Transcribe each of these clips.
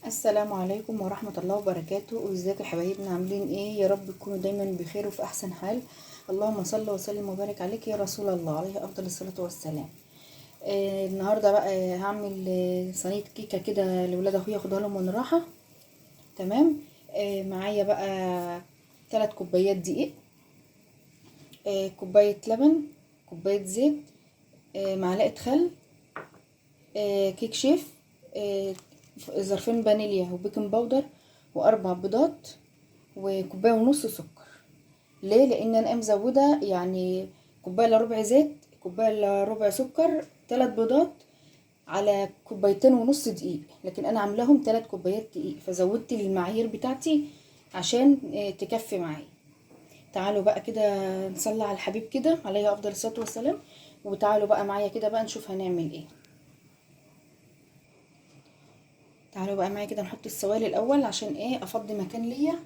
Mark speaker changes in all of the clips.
Speaker 1: السلام عليكم ورحمة الله وبركاته. ازيكم يا حبايبنا؟ عاملين ايه؟ يا رب تكونوا دايما بخير وفي احسن حال. اللهم صل وسلم وبارك عليك يا رسول الله، عليه افضل الصلاة والسلام. النهاردة بقى هعمل صينية كيكة كده لولاد اخويا، اخدها لهم من راحة. تمام. معايا بقى 3 كوبايات دقيق، كوباية لبن، كوباية زيت، معلقة خل، كيك شيف، ظرفين فانيليا وبيكنج باودر، واربع بيضات، وكوبايه ونص سكر. ليه؟ لان انا مزوده يعني كوبايه الا ربع زيت، كوبايه الا ربع سكر، 3 بيضات على كوبايتين ونص دقيق، لكن انا عاملاهم 3 كوبايات دقيق، فزودت المعايير بتاعتي عشان تكفي معايا. تعالوا بقى كده نصلي على الحبيب كده عليه افضل الصلاه والسلام، وتعالوا بقى معايا كده بقى نشوف هنعمل ايه. تعالوا بقى معايا كده نحط السوائل الاول عشان ايه افضي مكان ليا.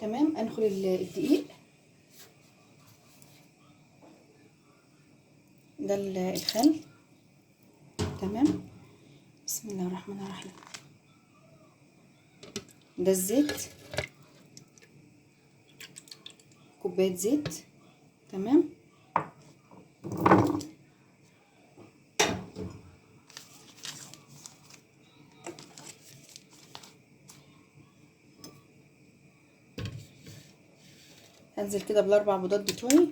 Speaker 1: تمام. ادخل الدقيق ده، الخل. تمام. بسم الله الرحمن الرحيم. ده الزيت، كوبايه زيت. تمام. هنزل كده بالاربع بيضات بتوعي.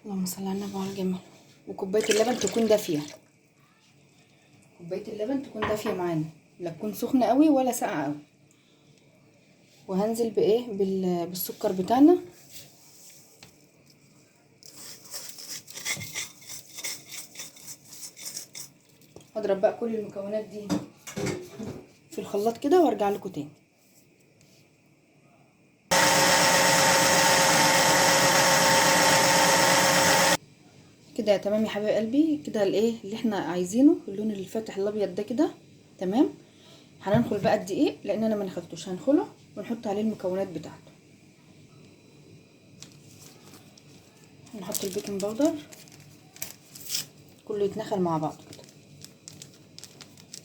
Speaker 1: اللهم صل على النبي وعلى الجمال. وكوبايه اللبن تكون دافيه، كوبايه اللبن تكون دافيه معانا، لا تكون سخنه قوي ولا ساقعه قوي. وهنزل بايه بالسكر بتاعنا. هضرب بقى كل المكونات دي في الخلاط كده وارجع لكم تاني. كده تمام يا حبايب قلبي. كده الايه اللي احنا عايزينه، اللون الفاتح الابيض ده كده تمام. هننخل بقى الدقيق لان انا ما نخلتوش، هنخله ونحط عليه المكونات بتاعته. نحط البيكنج باودر، كله يتنخل مع بعض كده.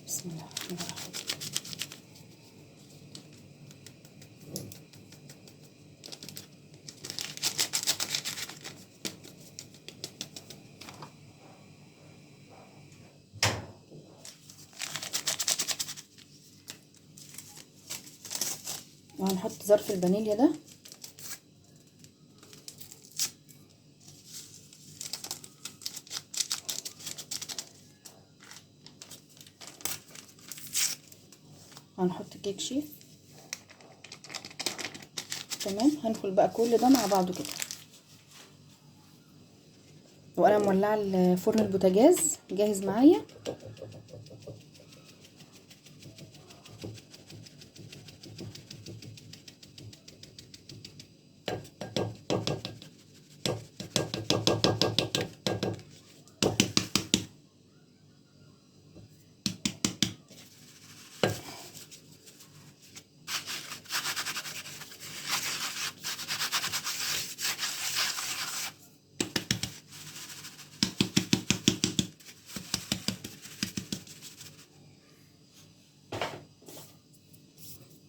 Speaker 1: بسم الله الرحمن الرحيم. وهنحط ظرف الفانيليا ده. وهنحط كيك شيف. تمام. هنخل بقى كل ده مع بعضه كده. وانا مولعه الفرن البوتاجاز جاهز معايا.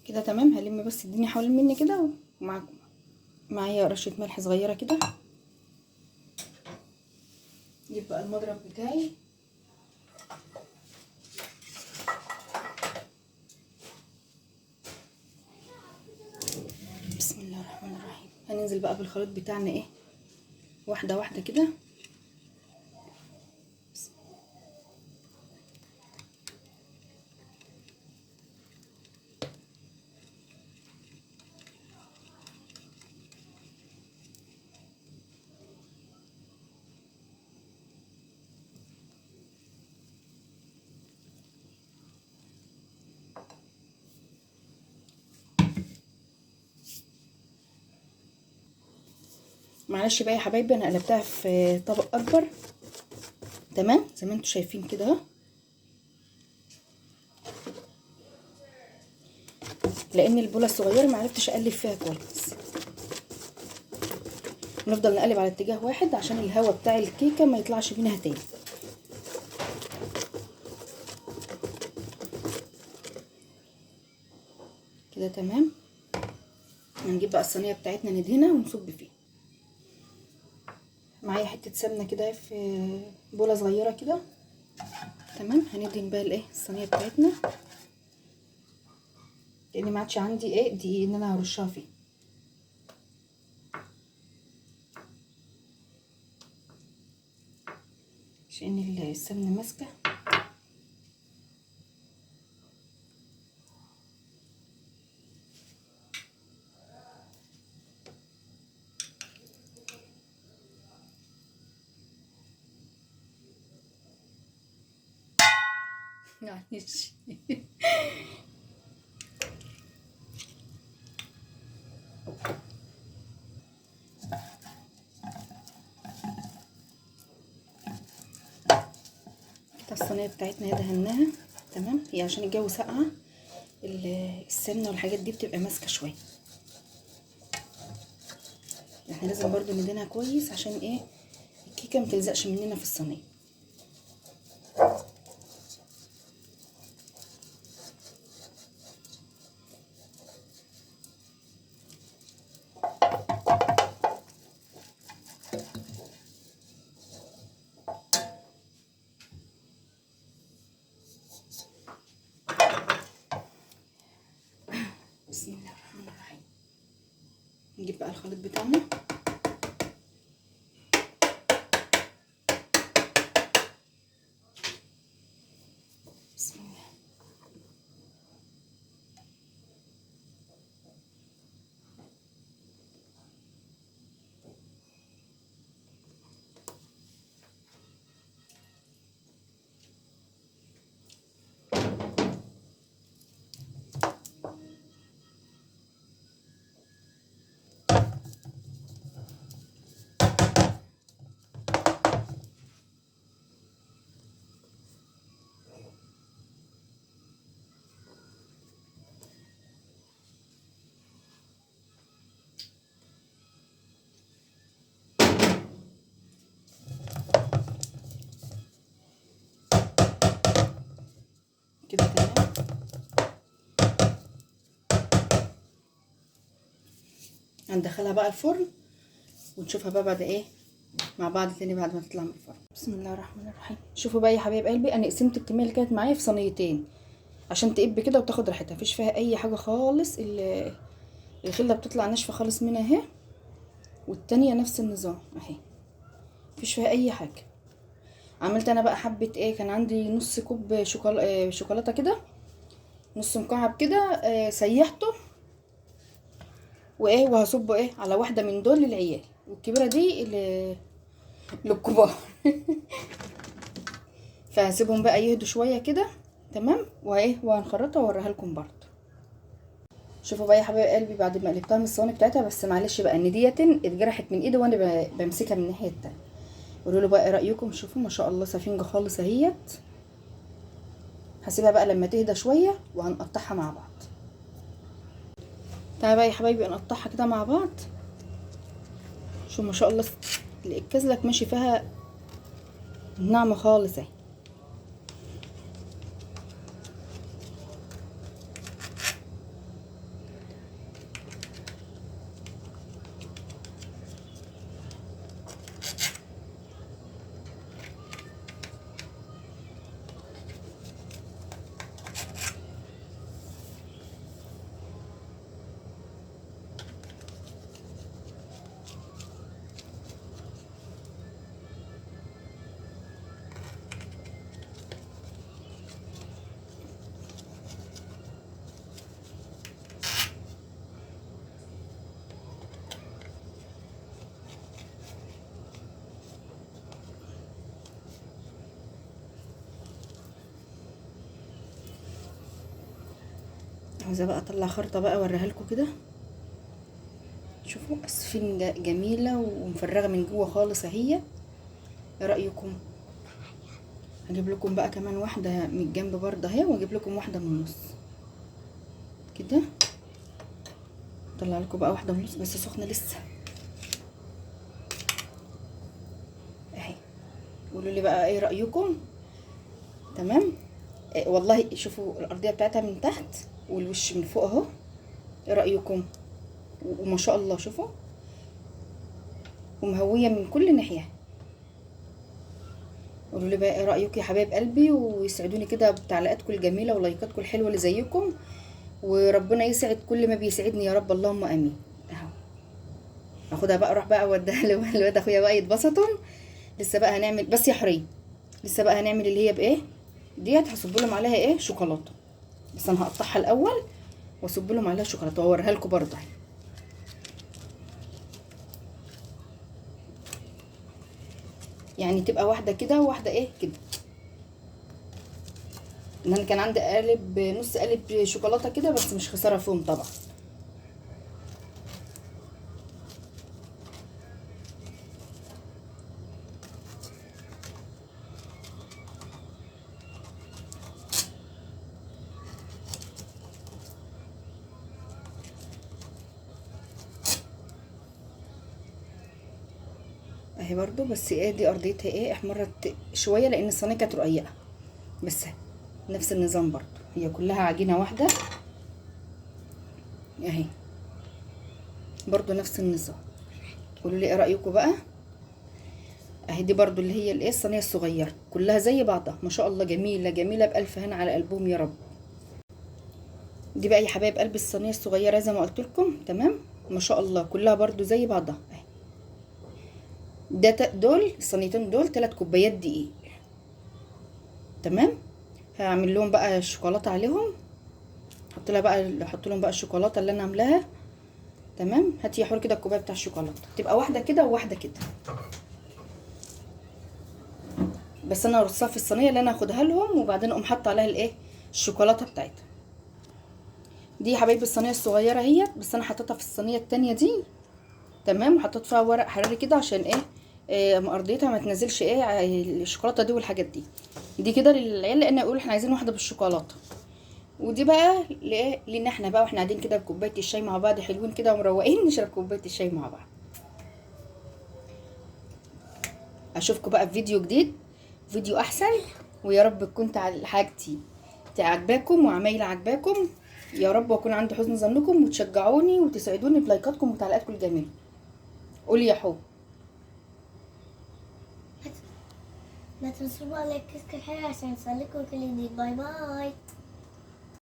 Speaker 1: كده تمام. هلم بس الدنيا حوالين مني كده، معايا رشه ملح صغيره كده. اجيب بقى المضرب بتاعي. بسم الله الرحمن الرحيم. هننزل بقى بالخليط بتاعنا ايه واحده واحده كده. معلش بقى يا حبايبي، انا قلبتها في طبق اكبر. تمام زي ما انتم شايفين كده اهو، لان البوله الصغيره ما عرفتش اقلب فيها كويس. ونفضل نقلب على اتجاه واحد عشان الهواء بتاع الكيكه ما يطلعش منها تاني. كده تمام. هنجيب بقى الصينيه بتاعتنا ندهنها ونصب فيها. معايا حته سمنه كده في بوله صغيره كده. تمام. هندهن بقى الايه الصينيه بتاعتنا، لان ما عادش عندي ايه دي ان انا هرشها فيه. عشان السمنه ماسكه. معلش. كده الصينيه بتاعتنا دهناها. تمام. هي عشان الجو ساقعه السمنه والحاجات دي بتبقى ماسكه شويه. احنا لازم برضو ندهنها كويس عشان ايه الكيكه ما تلزقش مننا في الصينيه. بسم الله الرحمن الرحيم. نجيب بقى الخليط بتاعنا. بسم الله. كده تمام. هندخلها بقى الفرن ونشوفها بقى بعد ايه مع بعض تاني بعد ما تطلع من الفرن. بسم الله الرحمن الرحيم. شوفوا بقى يا حبايب قلبي، انا قسمت الكميه اللي كانت معايا في صينيتين عشان تقب كده وتاخد راحتها، مفيش فيها اي حاجه خالص. الخله بتطلع ناشفه خالص منها اهي، والتانية نفس النظام اهي، مفيش فيها اي حاجه. عملت انا بقى حبه ايه، كان عندي نص كوب شوكولاته كده، نص مكعب كده، سيحته وايه، وهصبه ايه على واحده من دول للعيال، والكبيره دي للكبار. فهسيبهم بقى يهدوا شويه كده. تمام. وايه وهنخرطها واوريها لكم برضه. شوفوا بقى يا حبايب قلبي بعد ما قلبتها من الصواني بتاعتها، بس معلش بقى ان ديت اتجرحت من ايدي وانا بمسكها من الناحيه التانيه. قولوا له بقى ايه رايكم. شوفوا ما شاء الله سفنجه خالص اهيت. هسيبها بقى لما تهدى شويه وهنقطعها مع بعض. تعالوا بقى يا حبايبي نقطعها كده مع بعض. شوفوا ما شاء الله الكزلك ماشي فيها ناعمه خالص اهي. عاوزه بقى اطلع خرطه بقى اوريها لكم كده. شوفوا اسفنجه جميله ومفرغه من جوه خالص اهي. ايه رايكم؟ هجيب لكم بقى كمان واحده من الجنب برضه اهي، واجيب لكم واحده من النص كده. اطلع لكم بقى واحده من النص بس سخنه لسه. قولوا لي بقى ايه رايكم. تمام. والله شوفوا الارضيه بتاعتها من تحت والوش من فوق اهو. ايه رايكم؟ وما شاء الله شوفوا، ومهويه من كل ناحيه. قولوا لي بقى ايه رايكم يا حبايب قلبي، ويسعدوني كده بتعليقاتكم الجميله ولايكاتكم الحلوه اللي زيكم، وربنا يسعد كل ما بيسعدني يا رب، اللهم امين. اهو اخدها بقى اروح بقى اوديها لواد اخويا بقى يتبسطوا. لسه بقى هنعمل بس يا حريه، لسه بقى هنعمل اللي هي بايه ديت. هصب لهم عليها ايه شوكولاته، بس انا هقطعها الاول واصب لهم عليها شوكولاته واوريها لكم برضه. يعني تبقى واحده كده وواحده ايه كده. ان انا كان عندي قالب نص قالب شوكولاته كده، بس مش خساره فيهم طبعا. اهي برضو، بس ايه دي ارضيتها ايه احمرت شويه لان الصينيه كانت رقيقه، بس نفس النظام برضو، هي كلها عجينه واحده اهي، برضو نفس النظام. قولوا لي ايه رايكم بقى. اهي دي برضو اللي هي الايه الصينيه الصغيره، كلها زي بعضها ما شاء الله، جميله جميله بالف هنا على قلبهم يا رب. دي بقى يا حبايب قلب الصينيه الصغيره زي ما قلت لكم. تمام، ما شاء الله كلها برضو زي بعضها اهي. دول الصينيتين دول 3 كوبايات دقيق. تمام. هعمل لهم بقى الشوكولاته عليهم، احط لهم بقى الشوكولاته اللي انا عاملاها. تمام. هاتي يا حور كده الكوبايه بتاع الشوكولاته، تبقى واحده كده وواحده كده، بس انا ارصها في الصينيه اللي انا هاخدها لهم، وبعدين اقوم حاطه عليها الايه الشوكولاته بتاعتها. دي يا حبايبي الصينيه الصغيره اهي، بس انا حطيتها في الصينيه التانية دي. تمام. وحطيت فيها ورق حراري كده عشان ايه، ارضيتها ما تنزلش ايه الشوكولاته دي والحاجات دي. دي كده للعيال لان يقولوا احنا عايزين واحده بالشوكولاته. ودي بقى لايه لان احنا بقى واحنا قاعدين كده بكوبايه الشاي مع بعض حلوين كده ومروقين، نشرب كوبايه الشاي مع بعض. اشوفكم بقى في فيديو جديد، فيديو احسن، ويا رب تكون حاجتي عجباكم وعمايل عجباكم يا رب، واكون عند حسن ظنكم، وتشجعوني وتسعدوني بلايكاتكم وتعليقاتكم الجميله. قولي يا حب.
Speaker 2: ما تنسوا بقى لايك كل حاجة عشان يوصلكوا كل جديد. باي باي.